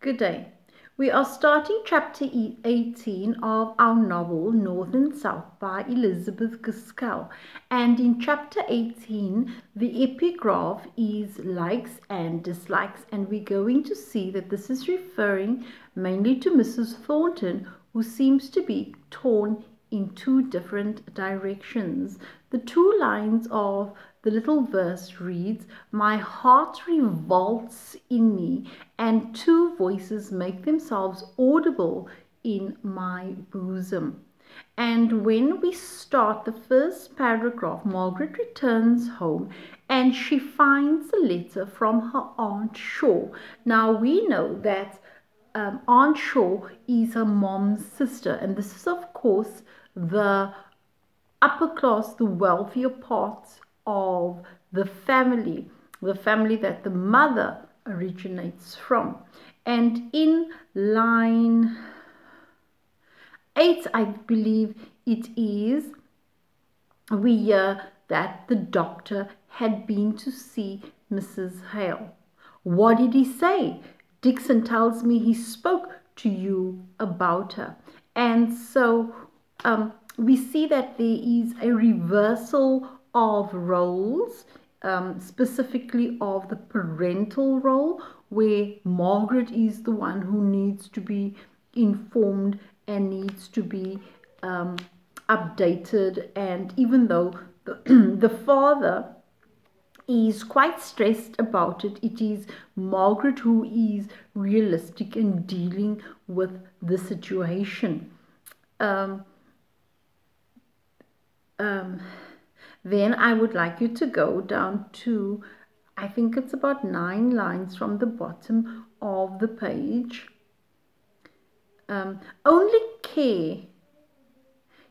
Good day. We are starting chapter 18 of our novel North and South by Elizabeth Gaskell. And in chapter 18, the epigraph is likes and dislikes. And we're going to see that this is referring mainly to Mrs. Thornton, who seems to be torn in two different directions. The two lines of the little verse reads, "My heart revolts in me, and two voices make themselves audible in my bosom." And when we start the first paragraph, Margaret returns home and she finds a letter from her Aunt Shaw. Now we know that Aunt Shaw is her mom's sister, and this is of course the upper class, the wealthier parts of the family that the mother originates from. And in line 8, I believe it is, we hear that the doctor had been to see Mrs. Hale. What did he say? Dixon tells me he spoke to you about her. And so we see that there is a reversal of roles, specifically of the parental role, where Margaret is the one who needs to be informed and needs to be updated. And even though the father is quite stressed about it, it is Margaret who is realistic in dealing with the situation. Then I would like you to go down to, I think it's about 9 lines from the bottom of the page. Only care.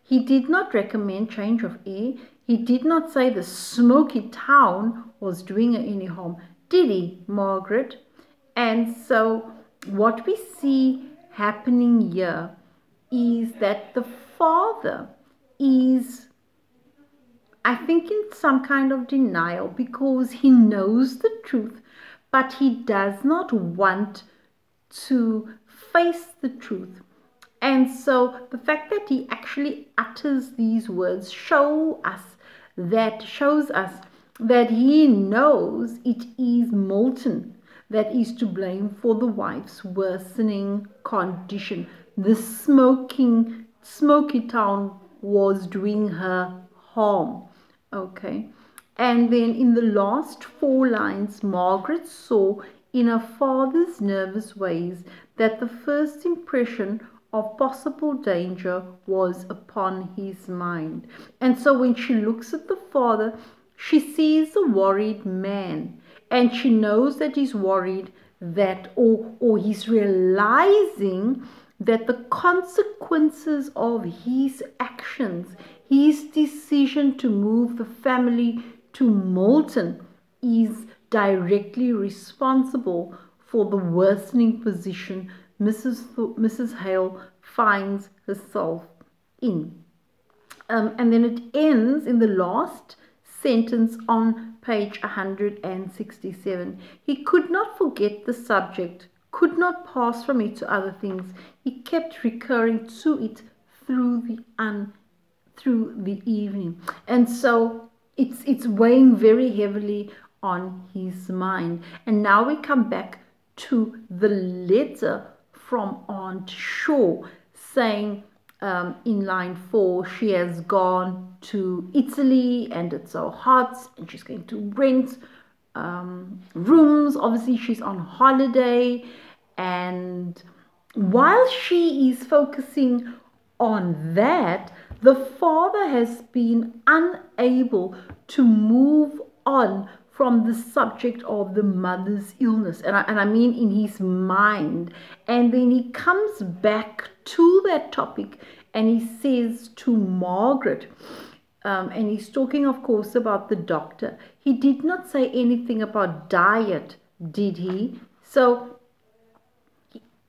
He did not recommend change of air. He did not say the smoky town was doing her any harm. Did he, Margaret? And so what we see happening here is that the father is, I think, in some kind of denial, because he knows the truth, but he does not want to face the truth. And so the fact that he actually utters these words shows us that he knows it is Moulton that is to blame for the wife's worsening condition. The smoky town was doing her harm. Okay. And then in the last 4 lines, Margaret saw in her father's nervous ways that the first impression of possible danger was upon his mind. And so when she looks at the father, she sees a worried man, and she knows that he's worried that, or he's realizing that the consequences of his actions, his decision to move the family to Moulton, is directly responsible for the worsening position Mrs. Hale finds herself in. And then it ends in the last sentence on page 167. He could not forget the subject, could not pass from it to other things. He kept recurring to it through the evening. And so it's weighing very heavily on his mind. And now we come back to the letter from Aunt Shaw, saying in line 4, she has gone to Italy and it's so hot and she's going to rent rooms. Obviously she's on holiday, and while she is focusing on that, the father has been unable to move on from the subject of the mother's illness, and I mean in his mind. And then he comes back to that topic and he says to Margaret, and he's talking of course about the doctor. He did not say anything about diet, did he? So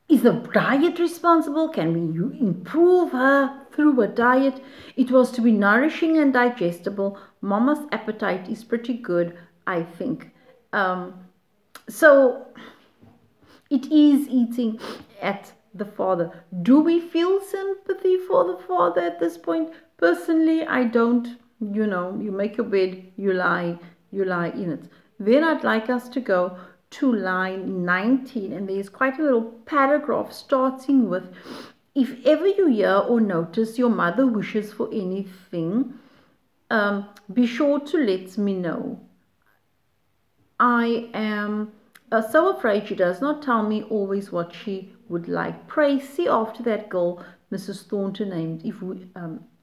is the diet responsible? Can we improve her through a diet? It was to be nourishing and digestible. Mama's appetite is pretty good, I think. So It is eating at the father. Do we feel sympathy for the father at this point? Personally, I don't. You know, you make your bed, you lie in it. Then I'd like us to go to line 19, and there's quite a little paragraph starting with, if ever you hear or notice your mother wishes for anything, be sure to let me know. I am so afraid she does not tell me always what she would like. Pray see after that girl Mrs. Thornton named. If we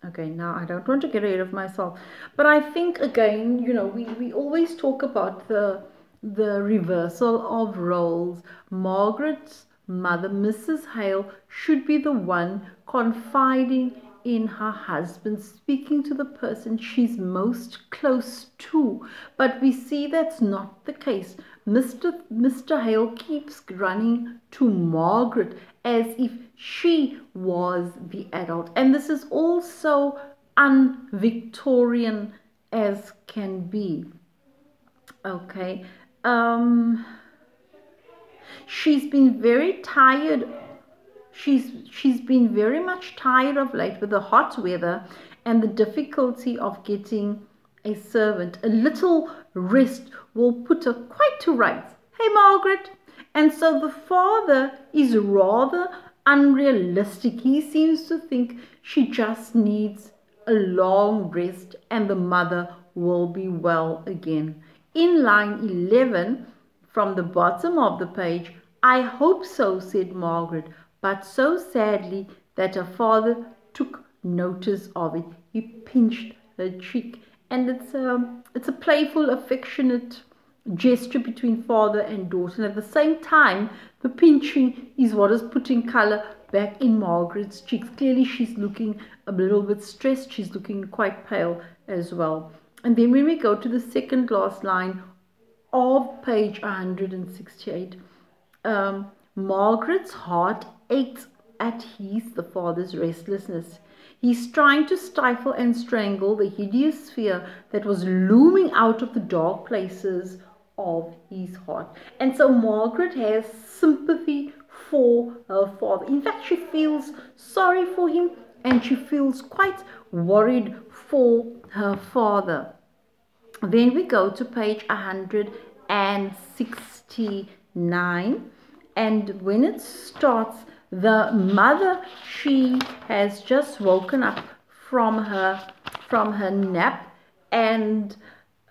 okay, now I don't want to get ahead of myself, but I think again, you know, we always talk about the reversal of roles. Margaret's mother, Mrs. Hale, should be the one confiding in her husband, speaking to the person she's most close to. But we see that's not the case. Mr. Hale keeps running to Margaret as if she was the adult. And this is also un-Victorian as can be. Okay. She's been very tired. She's been very much tired of late with the hot weather and the difficulty of getting a servant. A little rest will put her quite to rights. Hey, Margaret. And so the father is rather unrealistic. He seems to think she just needs a long rest and the mother will be well again. In line 11, from the bottom of the page, I hope so, said Margaret, but so sadly that her father took notice of it. He pinched her cheek, and it's a playful, affectionate gesture between father and daughter. And at the same time, the pinching is what is putting color back in Margaret's cheeks. Clearly, she's looking a little bit stressed. She's looking quite pale as well. And then when we go to the second last line of page 168, Margaret's heart ached at the father's restlessness. He's trying to stifle and strangle the hideous fear that was looming out of the dark places of his heart. And so Margaret has sympathy for her father. In fact, she feels sorry for him and she feels quite worried for her father. Then we go to page 169, and when it starts, the mother, she has just woken up from her nap, and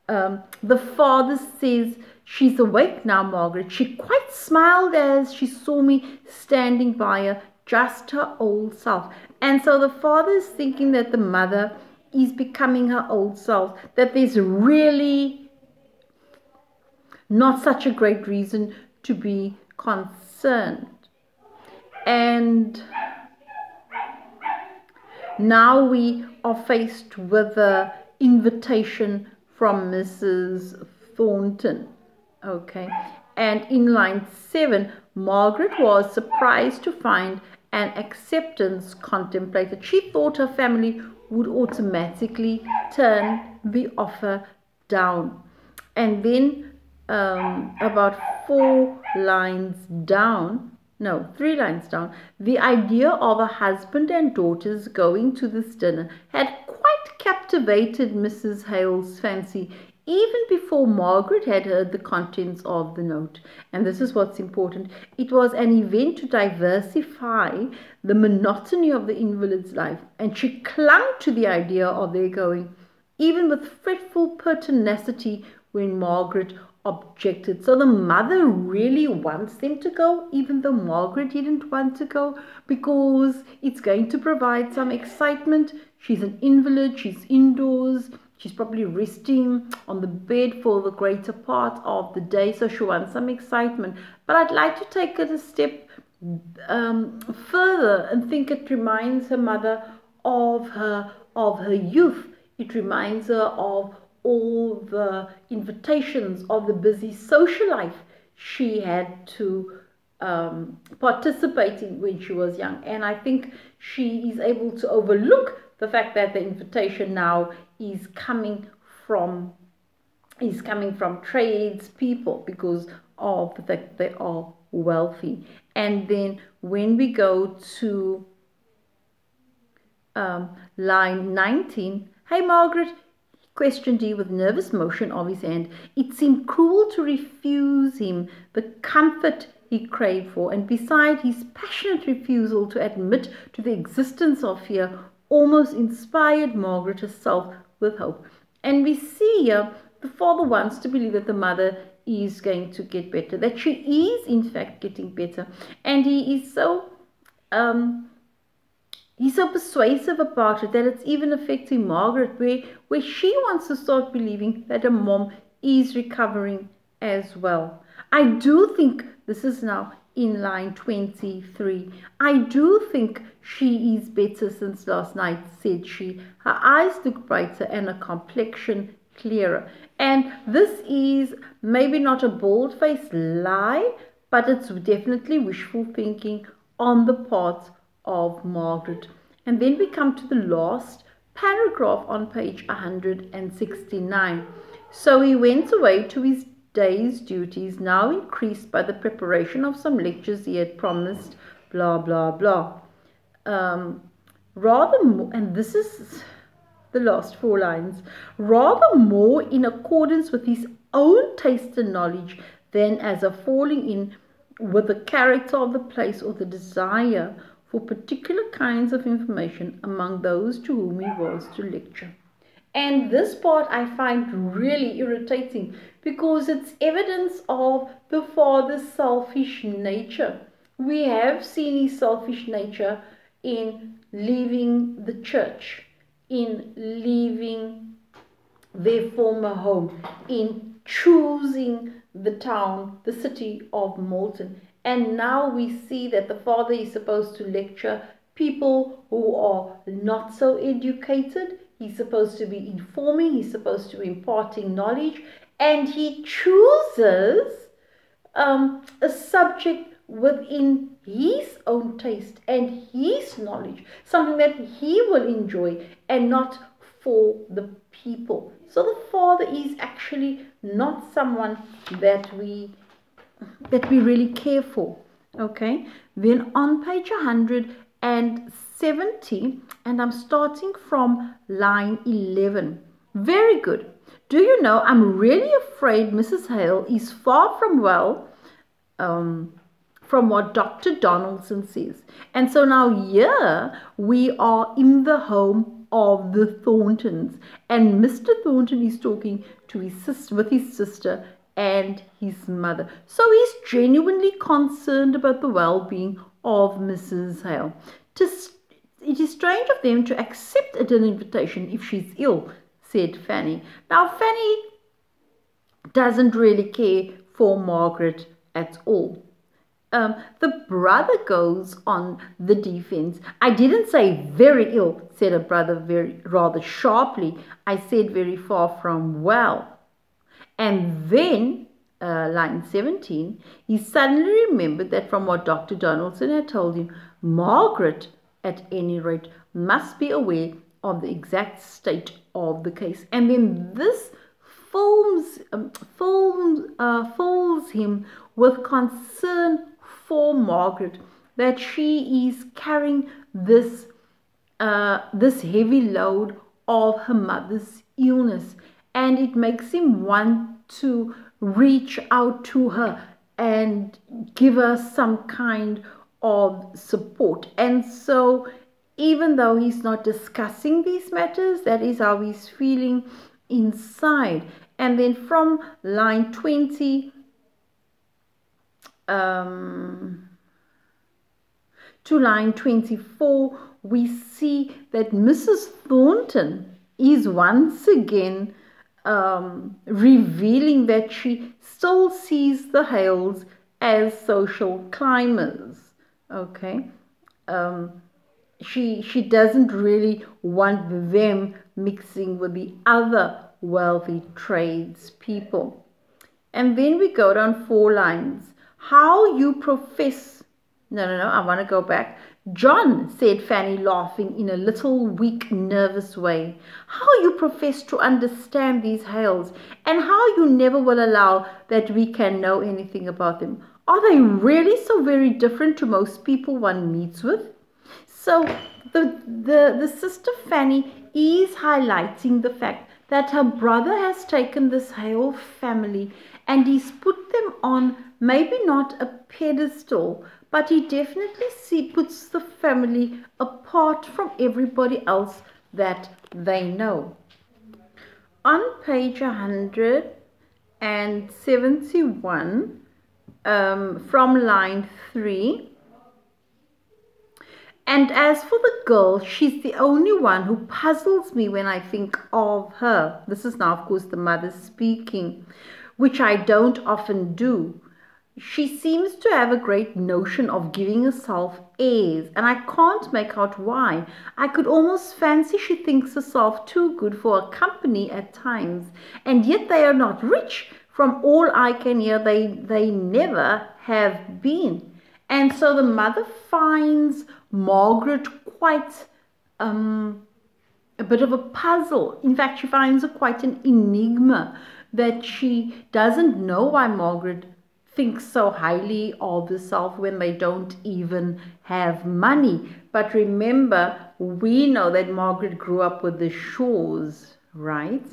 the father says, she's awake now, Margaret. She quite smiled as she saw me standing by her, just her old self. And so the father is thinking that the mother is becoming her old self, that there's really not such a great reason to be concerned. And now we are faced with an invitation from Mrs. Thornton. Okay. And in line 7, Margaret was surprised to find an acceptance contemplated. She thought her family would automatically turn the offer down. And then about 3 lines down, the idea of a husband and daughters going to this dinner had quite captivated Mrs. Hale's fancy, even before Margaret had heard the contents of the note. And this is what's important. It was an event to diversify the monotony of the invalid's life, and she clung to the idea of their going, even with fretful pertinacity when Margaret objected. So the mother really wants them to go, even though Margaret didn't want to go, because it's going to provide some excitement. She's an invalid, she's indoors, she's probably resting on the bed for the greater part of the day, so she wants some excitement. But I'd like to take it a step further and think it reminds her mother of her youth. It reminds her of all the invitations of the busy social life she had to participate in when she was young. And I think she is able to overlook the fact that the invitation now is coming from tradespeople, because of the fact they are wealthy. And then when we go to line 19, hey Margaret, questioned he with nervous motion of his hand. It seemed cruel to refuse him the comfort he craved for, and beside his passionate refusal to admit to the existence of fear almost inspired Margaret herself with hope. And we see here the father wants to believe that the mother is going to get better, that she is in fact getting better, and he is so he's so persuasive about it that it's even affecting Margaret, where she wants to start believing that her mom is recovering as well. I do think this is now in line 23. I do think she is better since last night, said she. Her eyes look brighter and her complexion clearer. And this is maybe not a bold-faced lie, but it's definitely wishful thinking on the part of Margaret. And then we come to the last paragraph on page 169. So he went away to his day's duties, now increased by the preparation of some lectures he had promised, blah, blah, blah. Rather more, and this is the last 4 lines, rather more in accordance with his own taste and knowledge than as a falling in with the character of the place or the desire for particular kinds of information among those to whom he was to lecture. And this part I find really irritating because it's evidence of the father's selfish nature. We have seen his selfish nature in leaving the church, in leaving their former home, in choosing the town, the city of Malton. And now we see that the father is supposed to lecture people who are not so educated. He's supposed to be informing, he's supposed to be imparting knowledge, and he chooses a subject within his own taste and his knowledge, something that he will enjoy and not for the people. So the father is actually not someone that we really care for. Okay, then on page 170, and I'm starting from line 11. Very good. Do you know, I'm really afraid Mrs. Hale is far from well, from what Dr. Donaldson says. And so now here we are in the home of the Thorntons, and Mr. Thornton is talking to his sister, with his sister and his mother. So he's genuinely concerned about the well-being of Mrs. Hale. It is strange of them to accept an invitation if she's ill, said Fanny. Now Fanny doesn't really care for Margaret at all. The brother goes on the defense. I didn't say very ill, said her brother rather sharply. I said very far from well. And then, line 17, he suddenly remembered that from what Dr. Donaldson had told him, Margaret, at any rate, must be aware of the exact state of the case. And then this fills him with concern for Margaret, that she is carrying this heavy load of her mother's illness, and it makes him want to reach out to her and give her some kind of support. And so even though he's not discussing these matters, that is how he's feeling inside. And then from line 20 to line 24, we see that Mrs. Thornton is once again revealing that she still sees the Hales as social climbers. Okay, she doesn't really want them mixing with the other wealthy tradespeople. And then we go down 4 lines. How you profess... No, I want to go back. John, said Fanny, laughing in a little weak, nervous way, how you profess to understand these Hales, and how you never will allow that we can know anything about them. Are they really so very different to most people one meets with? So the sister Fanny is highlighting the fact that her brother has taken this Hale family and he's put them on maybe not a pedestal, but he definitely puts the family apart from everybody else that they know. On page 171, from line 3, and as for the girl, she's the only one who puzzles me when I think of her. This is now, of course, the mother speaking, which I don't often do. She seems to have a great notion of giving herself airs, and I can't make out why. I could almost fancy she thinks herself too good for a company at times, and yet they are not rich. From all I can hear, they never have been. And so the mother finds Margaret quite a bit of a puzzle. In fact, she finds her quite an enigma, that she doesn't know why Margaret thinks so highly of herself when they don't even have money. But remember, we know that Margaret grew up with the Shaws, right?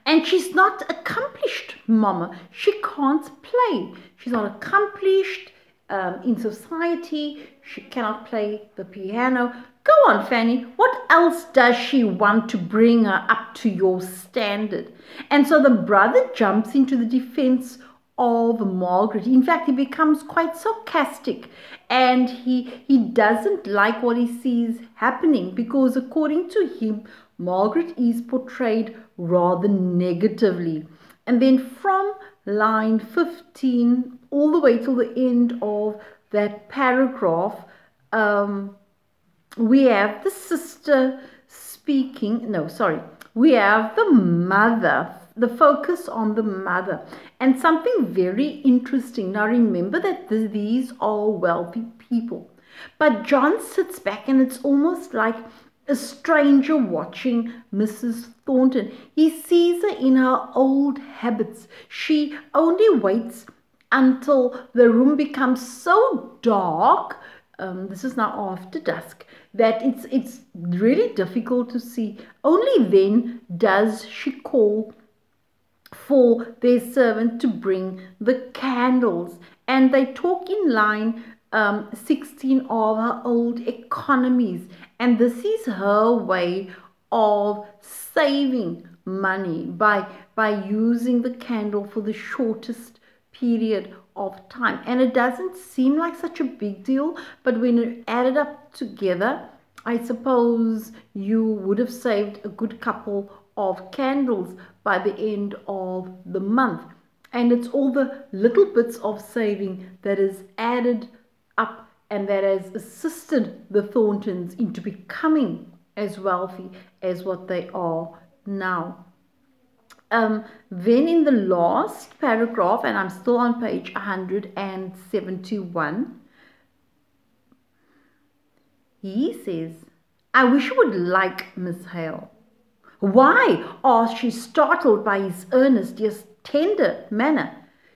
And she's not accomplished, Mama. She can't play. She's not accomplished in society. She cannot play the piano. Go on, Fanny. What else does she want to bring her up to your standard? And so the brother jumps into the defense of Margaret. In fact, he becomes quite sarcastic, and he doesn't like what he sees happening, because according to him, Margaret is portrayed rather negatively. And then from line 15 all the way till the end of that paragraph, we have the sister speaking. No, sorry. We have the mother, the focus on the mother, and something very interesting. Now remember that these are wealthy people, but John sits back and it's almost like a stranger watching Mrs. Thornton. He sees her in her old habits. She only waits until the room becomes so dark, this is now after dusk, that it's really difficult to see. Only then does she call for their servant to bring the candles, and they talk in line 16 of her old economies, and this is her way of saving money by using the candle for the shortest period of time. And it doesn't seem like such a big deal, but when you add it up together, I suppose you would have saved a good couple of candles by the end of the month. And it's all the little bits of saving that is added up and that has assisted the Thorntons into becoming as wealthy as what they are now. Then in the last paragraph, and I'm still on page 171, he says, I wish you would like Miss Hale. Why? Asked she, startled by his earnest yet tender manner.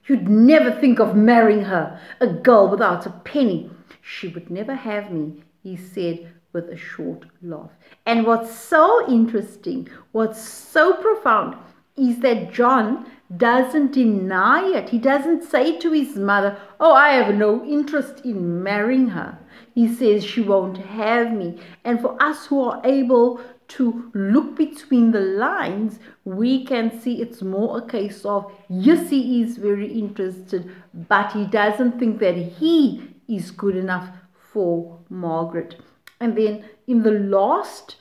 You'd never think of marrying her, a girl without a penny. She would never have me, he said with a short laugh. And what's so interesting, what's so profound, is that John doesn't deny it. He doesn't say to his mother, oh, I have no interest in marrying her. He says she won't have me. And for us who are able to look between the lines, we can see it's more a case of, yes, he is very interested, but he doesn't think that he is good enough for Margaret. And then in the last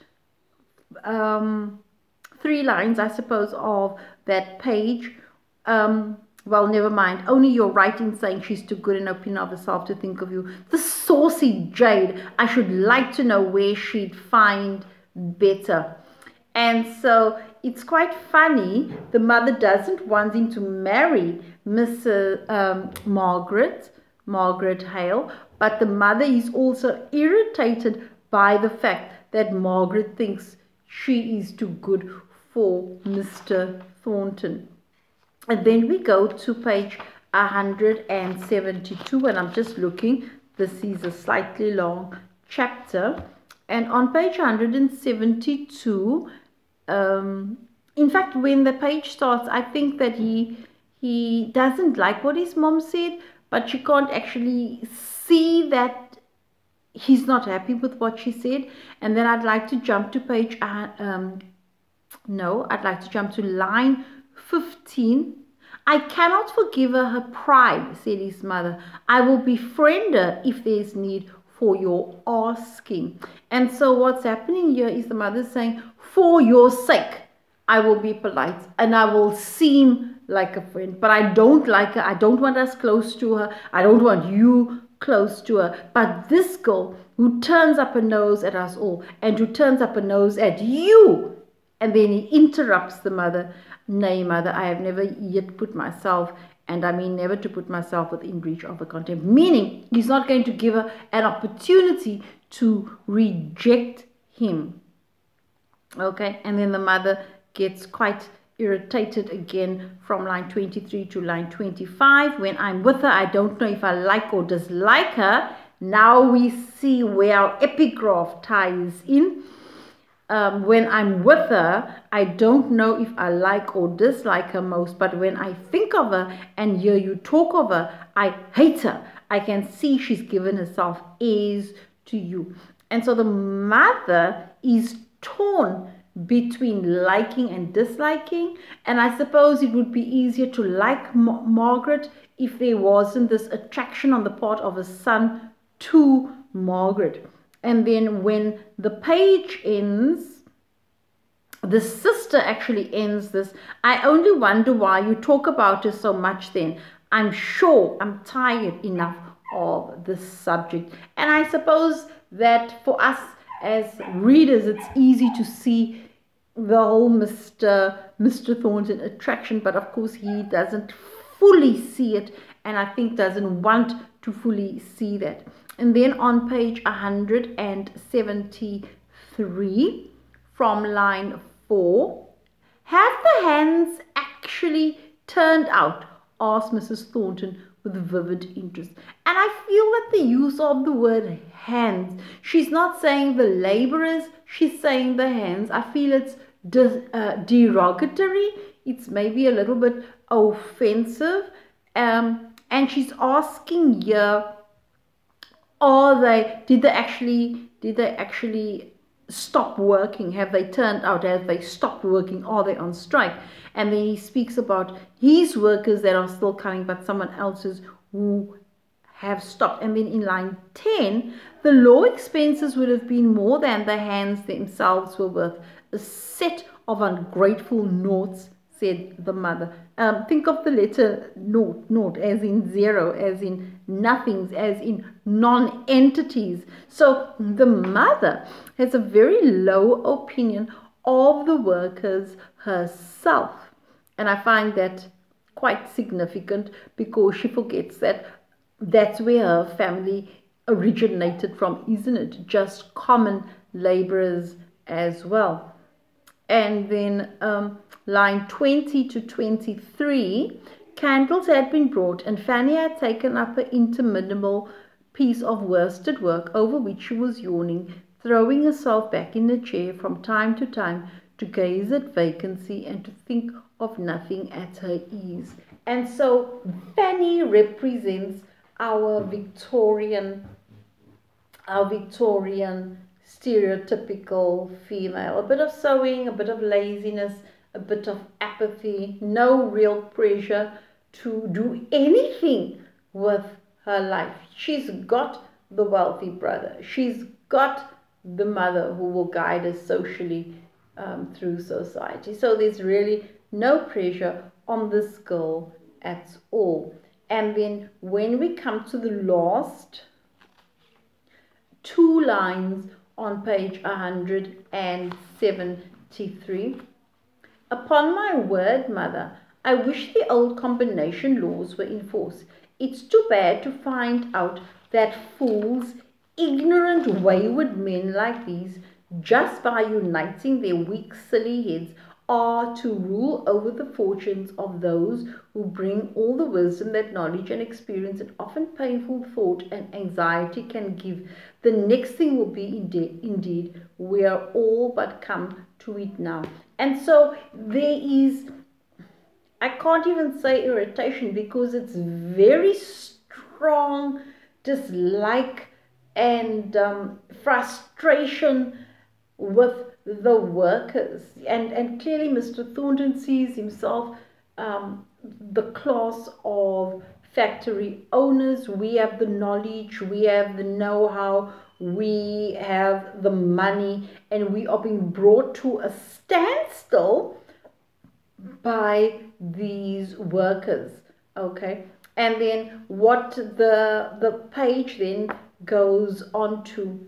3 lines, I suppose, of that page, well, never mind. Only you're right in saying she's too good an opinion of herself to think of you. The saucy jade. I should like to know where she'd find better. And so it's quite funny. The mother doesn't want him to marry Miss Margaret Hale, but the mother is also irritated by the fact that Margaret thinks she is too good for Mr. Thornton. And then we go to page 172, and I'm just looking. This is a slightly long chapter, and on page 172, in fact, when the page starts, I think that he doesn't like what his mom said, but she can't actually see that he's not happy with what she said. And then I'd like to jump to page no, I'd like to jump to line 15. I cannot forgive her her pride, said his mother. I will befriend her if there's need for your asking. And so what's happening here is the mother saying, for your sake, I will be polite and I will seem like a friend, but I don't like her. I don't want us close to her. I don't want you close to her. But this girl who turns up her nose at us all and who turns up her nose at you, and then he interrupts the mother. Nay, mother, I have never yet put myself, and I mean never to put myself within reach of her contempt. Meaning, he's not going to give her an opportunity to reject him. Okay, and then the mother gets quite irritated again from line 23 to line 25. When I'm with her, I don't know if I like or dislike her. Now we see where our epigraph ties in. When I'm with her, I don't know if I like or dislike her most, but when I think of her and hear you talk of her, I hate her. I can see she's given herself airs to you. And so the mother is torn between liking and disliking, and I suppose it would be easier to like Margaret if there wasn't this attraction on the part of a son to Margaret. And then when the page ends, the sister actually ends this. I only wonder why you talk about her so much then. I'm sure I'm tired enough of this subject. And I suppose that for us as readers, it's easy to see the whole Mr. Thornton attraction, but of course he doesn't fully see it, and I think doesn't want to fully see that. And then on page 173, from line 4, have the hands actually turned out? Asked Mrs. Thornton with vivid interest. And I feel that the use of the word hands, she's not saying the laborers, she's saying the hands. I feel it's derogatory. It's maybe a little bit offensive. And she's asking here, did they actually stop working? Have they turned out? Have they stopped working? Are they on strike? And then he speaks about his workers that are still coming, but someone else's who have stopped. And then in line 10, the law expenses would have been more than the hands themselves were worth. A set of ungrateful noughts, said the mother. Think of the letter naught, as in zero, as in nothings, as in non-entities. So the mother has a very low opinion of the workers herself. And I find that quite significant, because she forgets that that's where her family originated from, isn't it? Just common laborers as well. And then line 20 to 23, candles had been brought, and Fanny had taken up an interminable piece of worsted work over which she was yawning, throwing herself back in the chair from time to time to gaze at vacancy and to think of nothing at her ease. And so Fanny represents our Victorian stereotypical female. A bit of sewing, a bit of laziness, a bit of apathy, no real pressure to do anything with her life. She's got the wealthy brother. She's got the mother who will guide her socially through society. So there's really no pressure on this girl at all. And then when we come to the last two lines on page 173, upon my word, mother, I wish the old combination laws were in force. It's too bad to find out that fools, ignorant, wayward men like these, just by uniting their weak, silly heads, are to rule over the fortunes of those who bring all the wisdom that knowledge and experience and often painful thought and anxiety can give. The next thing will be indeed we are all but come to it now. And so there is, I can't even say irritation, because it's very strong dislike and frustration with the workers. And clearly Mr. Thornton sees himself the class of factory owners. We have the knowledge, we have the know-how, we have the money, and we are being brought to a standstill by these workers. Okay, and then what the page then goes on to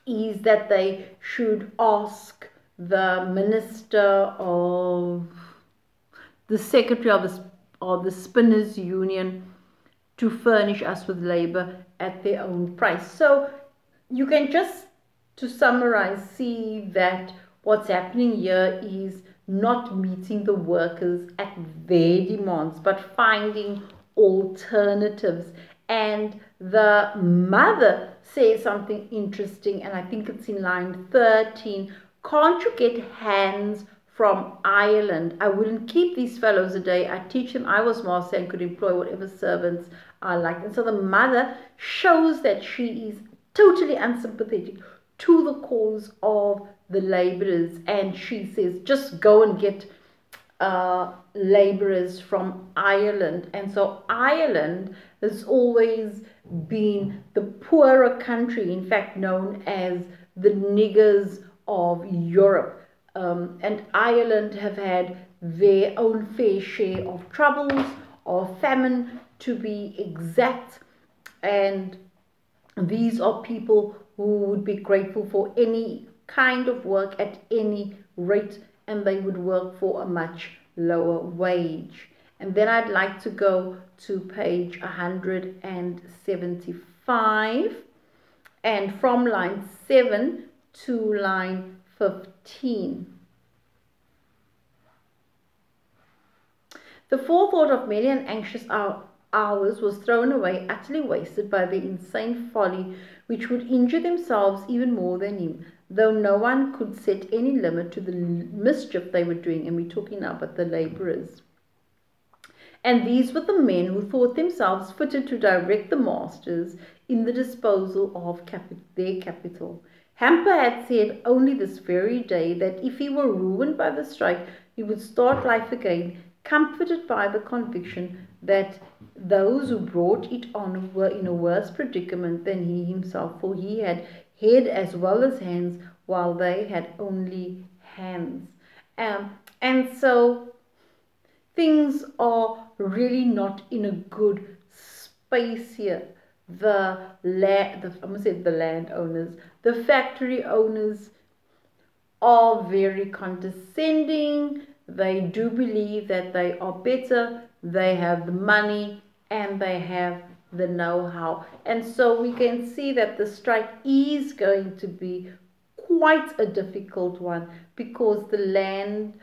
is that they should ask the minister of the secretary of the Spinners Union to furnish us with labor at their own price. So you can just, to summarize, see that what's happening here is not meeting the workers at their demands, but finding alternatives. And the mother says something interesting, and I think it's in line 13. Can't you get hands from Ireland? I wouldn't keep these fellows a day. I teach them I was master and could employ whatever servants I liked. And so the mother shows that she is totally unsympathetic to the cause of the laborers, and she says just go and get laborers from Ireland. And so Ireland has always been the poorer country, in fact known as the niggers of Europe, and Ireland have had their own fair share of troubles, or famine to be exact, and these are people who would be grateful for any kind of work at any rate, and they would work for a much lower wage. And then I'd like to go to page 175, and from line 7 to line 15. The forethought of many an anxious hours was thrown away, utterly wasted by the insane folly which would injure themselves even more than him, though no one could set any limit to the mischief they were doing. And we're talking now about the laborers. And these were the men who thought themselves fitted to direct the masters in the disposal of their capital. Hamper had said only this very day that if he were ruined by the strike, he would start life again, comforted by the conviction that those who brought it on were in a worse predicament than he himself, for he had head as well as hands, while they had only hands. And so things are really not in a good space here. The landowners, the factory owners are very condescending. They do believe that they are better, they have the money, and they have the know-how. And so we can see that the strike is going to be quite a difficult one, because the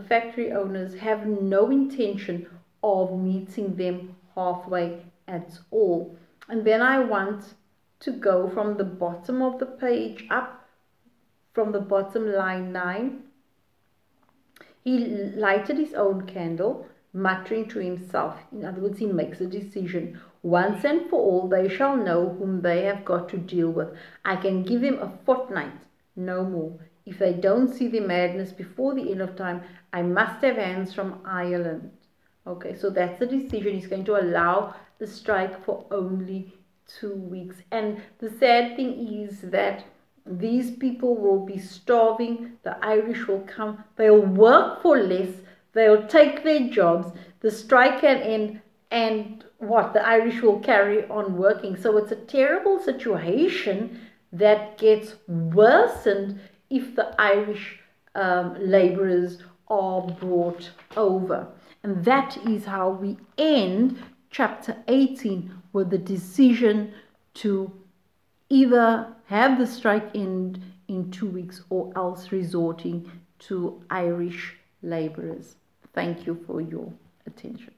factory owners have no intention of meeting them halfway at all. And then I want to go from the bottom of the page up, from the bottom, line 9. He lighted his own candle, muttering to himself. In other words, he makes a decision. Once and for all, they shall know whom they have got to deal with. I can give them a fortnight, no more. If they don't see the madness before the end of time, I must have hands from Ireland. Okay, so that's the decision. He's going to allow the strike for only 2 weeks. And the sad thing is that these people will be starving. The Irish will come. They'll work for less. They'll take their jobs. The strike can end, and what? The Irish will carry on working. So it's a terrible situation that gets worsened if the Irish laborers are brought over. And that is how we end chapter 18, with the decision to either have the strike end in 2 weeks or else resorting to Irish labourers. Thank you for your attention.